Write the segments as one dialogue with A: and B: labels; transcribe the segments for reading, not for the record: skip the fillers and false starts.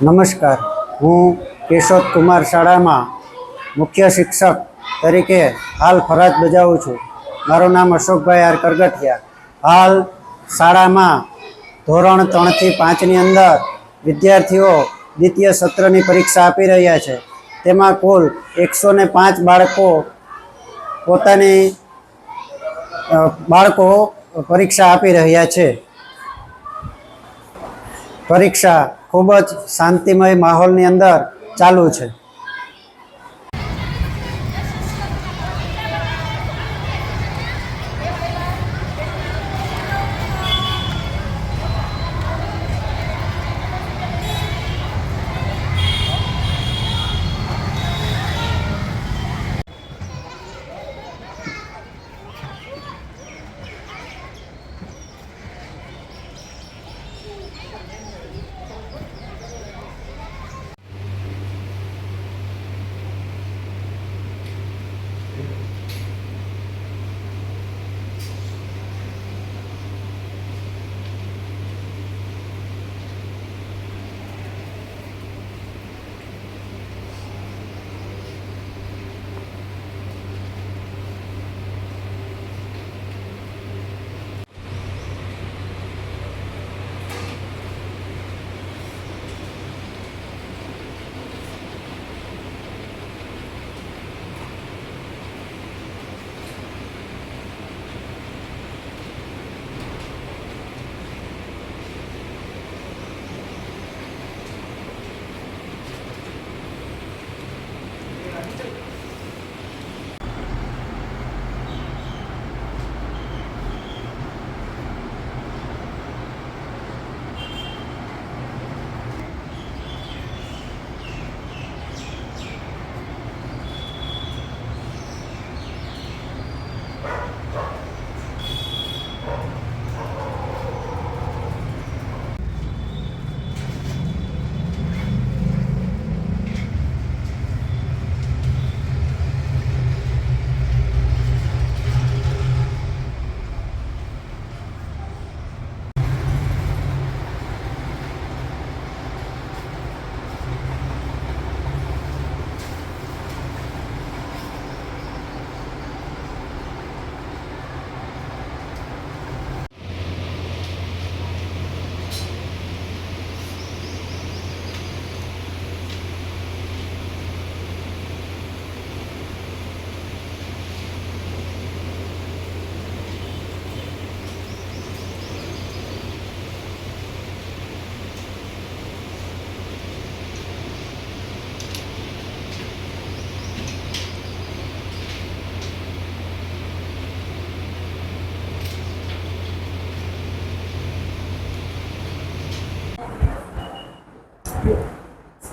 A: નમસ્કાર, હું કેશોદ કુમાર શાળામાં મુખ્ય શિક્ષક તરીકે હાલ ફરજ બજાવું છું. મારું નામ અશોકભાઈ આર કરગઠિયા. હાલ શાળામાં ધોરણ 3 થી 5ની અંદર વિદ્યાર્થીઓ દ્વિતીય સત્રની પરીક્ષા આપી રહ્યા છે. તેમાં કુલ 105 બાળકો પરીક્ષા આપી રહ્યા છે. પરીક્ષા ખૂબ જ શાંતિમય માહોલની અંદર ચાલુ છે.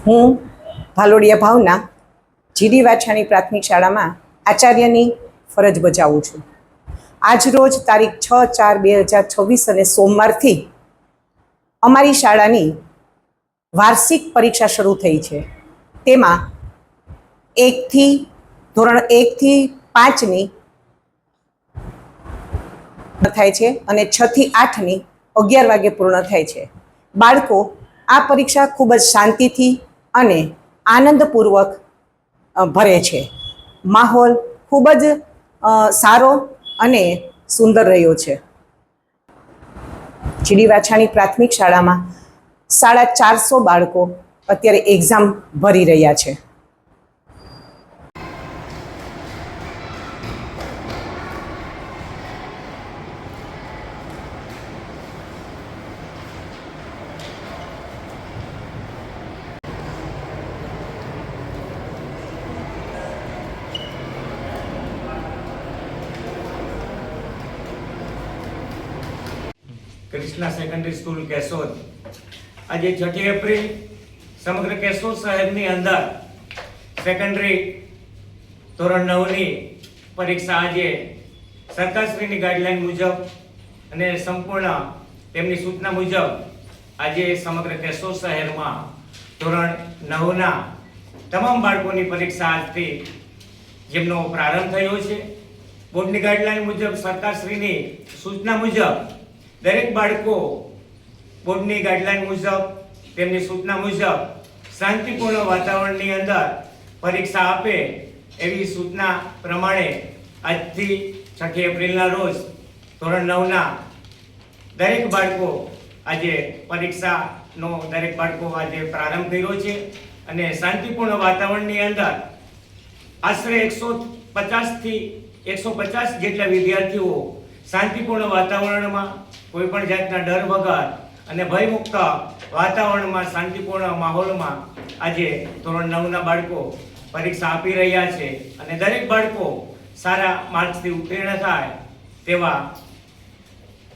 B: હું ભાલોડિયા ભાવના જીડી વાછાણી પ્રાથમિક શાળામાં આચાર્યની ફરજ બજાવું છું. આજરોજ તારીખ 6/4/2026 અને સોમવારથી અમારી શાળાની વાર્ષિક પરીક્ષા શરૂ થઈ છે. તેમાં ધોરણ 1 થી 5ની થાય છે અને 6 થી 8ની 11 વાગે પૂર્ણ થાય છે. બાળકો આ પરીક્ષા ખૂબ જ શાંતિથી અને આનંદપૂર્વક ભરે છે. માહોલ ખૂબ જ સારો અને સુંદર રહ્યો છે. જીડી વાછાણી પ્રાથમિક શાળામાં 450 બાળકો અત્યારે એક્ઝામ ભરી રહ્યા છે.
C: Krishna secondary school Keshod. આજે 6 એપ્રિલ સમગ્ર કેશોદ શહેરની અંદર સેકન્ડરી ધોરણ 9ની પરીક્ષા આજે સરકારશ્રીની ગાઈડલાઈન મુજબ અને સંપૂર્ણ તેમની સૂચના મુજબ આજે સમગ્ર કેશોદ શહેરમાં ધોરણ 9ના તમામ બાળકોની પરીક્ષા આજથી જેમનો પ્રારંભ થયો છે. બોર્ડની ગાઈડલાઈન મુજબ, સરકારશ્રીની સૂચના મુજબ દરેક બાળકો બોર્ડની ગાઈડલાઈન મુજબ તેમની સૂચના મુજબ શાંતિપૂર્ણ વાતાવરણની અંદર પરીક્ષા આપે એવી સૂચના પ્રમાણે આજથી 6 એપ્રિલના રોજ ધોરણ 9ના દરેક બાળકો આજે પરીક્ષાનો દરેક બાળકો આજે પ્રારંભ કર્યો છે અને શાંતિપૂર્ણ વાતાવરણની અંદર આશરે 150 થી 150 જેટલા વિદ્યાર્થીઓ શાંતિપૂર્ણ વાતાવરણમાં કોઈ પણ જાતના ડર વગર અને ભયમુક્ત વાતાવરણમાં શાંતિપૂર્ણ માહોલમાં આજે ધોરણ 9ના બાળકો પરીક્ષા આપી રહ્યા છે અને દરેક બાળકો સારા માર્ક્સથી ઉત્તીર્ણ થાય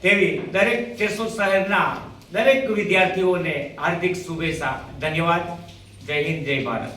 C: તેવી દરેક કેશોદ શહેરના દરેક વિદ્યાર્થીઓને હાર્દિક શુભેચ્છા. ધન્યવાદ. જય હિન્દ, જય ભારત.